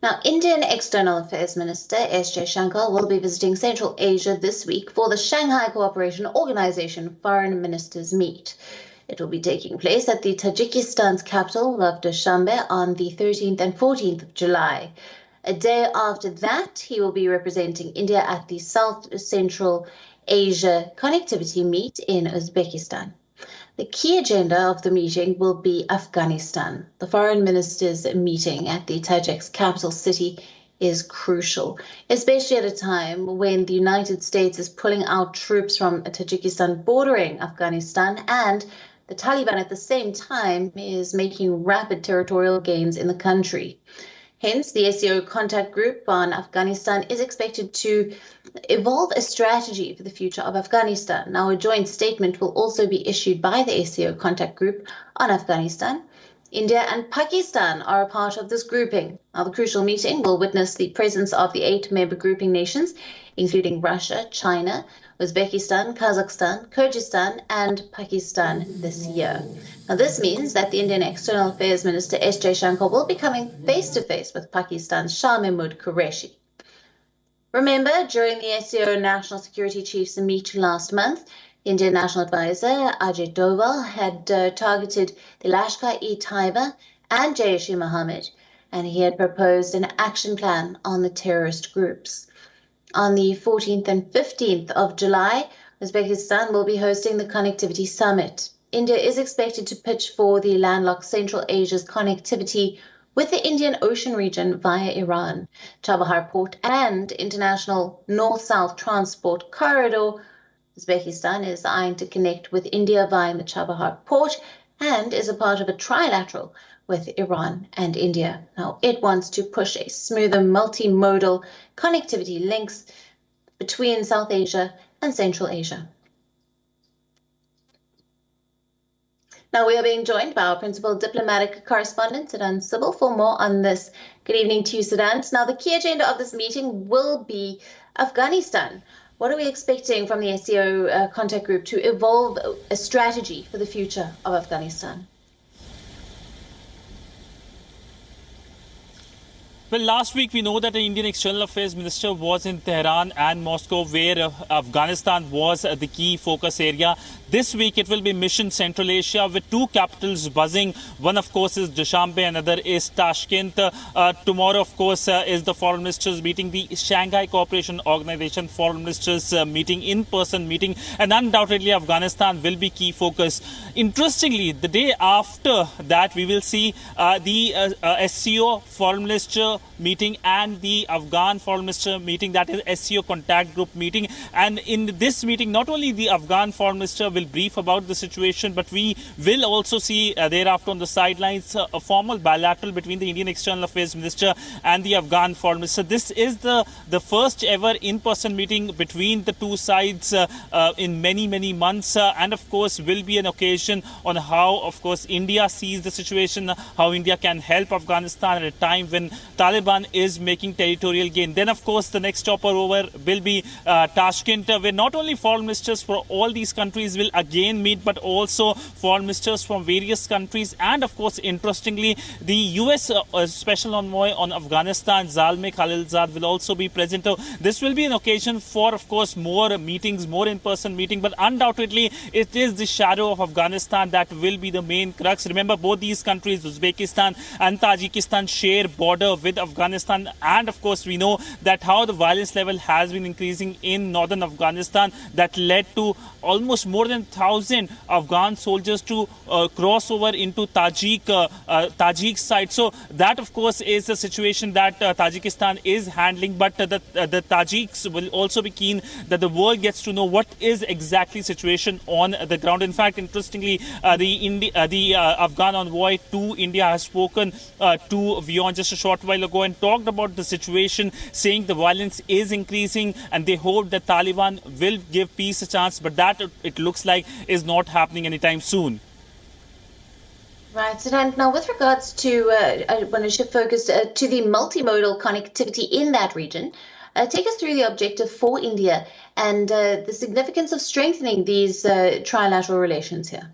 Now, Indian External Affairs Minister S. Jaishankar will be visiting Central Asia this week for the Shanghai Cooperation Organization Foreign Ministers Meet. It will be taking place at the Tajikistan's capital of Dushanbe on the 13th and 14th of July. A day after that, he will be representing India at the South Central Asia Connectivity Meet in Uzbekistan. The key agenda of the meeting will be Afghanistan. The foreign ministers' meeting at the Tajik's capital city is crucial, especially at a time when the United States is pulling out troops from Tajikistan bordering Afghanistan, and the Taliban at the same time is making rapid territorial gains in the country. Hence, the SCO contact group on Afghanistan is expected to evolve a strategy for the future of Afghanistan. Now, a joint statement will also be issued by the SCO contact group on Afghanistan. India and Pakistan are a part of this grouping. Now, the crucial meeting will witness the presence of the 8 member grouping nations, including Russia, China, Uzbekistan, Kazakhstan, Kyrgyzstan, and Pakistan this year. Now, this means that the Indian External Affairs Minister S. Jaishankar will be coming face-to-face with Pakistan's Shah Mahmood Qureshi. Remember, during the SCO National Security Chiefs meet last month, Indian National Advisor Ajay Doval had targeted the Lashkar-e-Taiba and Jaish-e-Mohammed, and he had proposed an action plan on the terrorist groups. On the 14th and 15th of July, Uzbekistan will be hosting the Connectivity Summit. India is expected to pitch for the landlocked Central Asia's connectivity with the Indian Ocean region via Iran, Chabahar Port, and international north-south transport corridor. Uzbekistan is eyeing to connect with India via the Chabahar Port and is a part of a trilateral with Iran and India. Now, it wants to push a smoother multimodal connectivity links between South Asia and Central Asia. Now, we are being joined by our principal diplomatic correspondent, Sudan Sybil, for more on this. Good evening to you, Sudan. Now, the key agenda of this meeting will be Afghanistan. What are we expecting from the SCO contact group to evolve a strategy for the future of Afghanistan? Well, last week we know that the Indian External Affairs Minister was in Tehran and Moscow, where Afghanistan was the key focus area. This week it will be Mission Central Asia, with 2 capitals buzzing. One, of course, is Dushanbe, another is Tashkent. Tomorrow, of course, is the foreign ministers meeting, the Shanghai Cooperation Organization foreign ministers meeting, in-person meeting, and undoubtedly Afghanistan will be key focus. Interestingly, the day after that, we will see the SCO foreign minister meeting and the Afghan foreign minister meeting, that is SCO contact group meeting. And in this meeting, not only the Afghan foreign minister will brief about the situation, but we will also see thereafter on the sidelines a formal bilateral between the Indian External Affairs Minister and the Afghan foreign minister. This is the first ever in-person meeting between the two sides in many months, and of course will be an occasion on how, of course, India sees the situation, how India can help Afghanistan at a time when Taliban is making territorial gain. Then, of course, the next stop over will be Tashkent, where not only foreign ministers for all these countries will again meet, but also foreign ministers from various countries. And, of course, interestingly, the U.S. Special Envoy on Afghanistan, Zalmay Khalilzad, will also be present. So this will be an occasion for, of course, more meetings, more in-person meetings. But undoubtedly, it is the shadow of Afghanistan that will be the main crux. Remember, both these countries, Uzbekistan and Tajikistan, share border with Afghanistan, and of course we know that how the violence level has been increasing in northern Afghanistan, that led to almost more than 1,000 Afghan soldiers to cross over into Tajik side. So that, of course, is the situation that Tajikistan is handling, but the Tajiks will also be keen that the world gets to know what is exactly situation on the ground. In fact, interestingly, the Afghan envoy to India has spoken to WION just a short while ago and talked about the situation, saying the violence is increasing and they hope that Taliban will give peace a chance, but that, it looks like, is not happening anytime soon. Right, Sudan. Now, with regards to, I want to shift focus to the multimodal connectivity in that region. Take us through the objective for India and the significance of strengthening these trilateral relations here.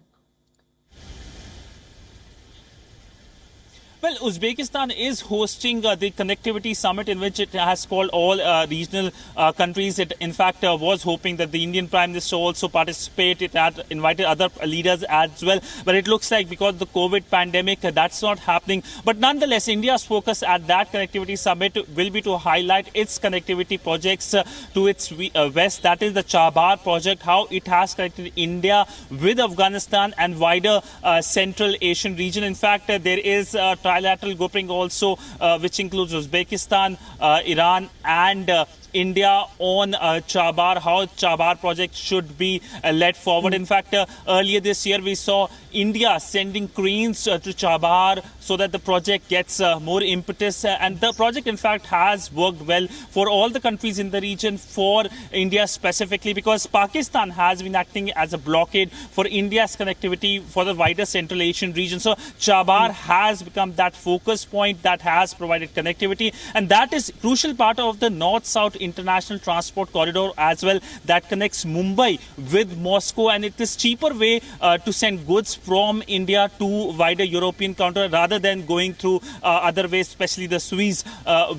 Well, Uzbekistan is hosting the connectivity summit in which it has called all regional countries. It, in fact, was hoping that the Indian Prime Minister also participate. It had invited other leaders as well. But it looks like because of the COVID pandemic, that's not happening. But nonetheless, India's focus at that connectivity summit will be to highlight its connectivity projects to its west. That is the Chabahar project, how it has connected India with Afghanistan and wider Central Asian region. In fact, there is trilateral grouping also, which includes Uzbekistan, Iran and India on Chabahar, how Chabahar project should be led forward. In fact, earlier this year we saw India sending cranes to Chabahar so that the project gets more impetus. And the project, in fact, has worked well for all the countries in the region, for India specifically, because Pakistan has been acting as a blockade for India's connectivity for the wider Central Asian region. So Chabahar has become that focus point that has provided connectivity. And that is crucial part of the North-South international transport corridor as well that connects Mumbai with Moscow, and it is cheaper way to send goods from India to wider European counter rather than going through other ways, especially the Suez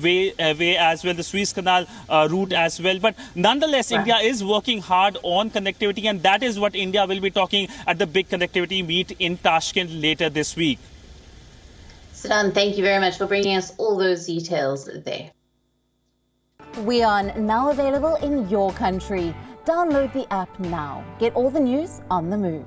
way as well, the Suez Canal route as well. But nonetheless, India is working hard on connectivity, and that is what India will be talking at the big connectivity meet in Tashkent later this week. Siddhant, thank you very much for bringing us all those details there. We are now available in your country. Download the app now. Get all the news on the move.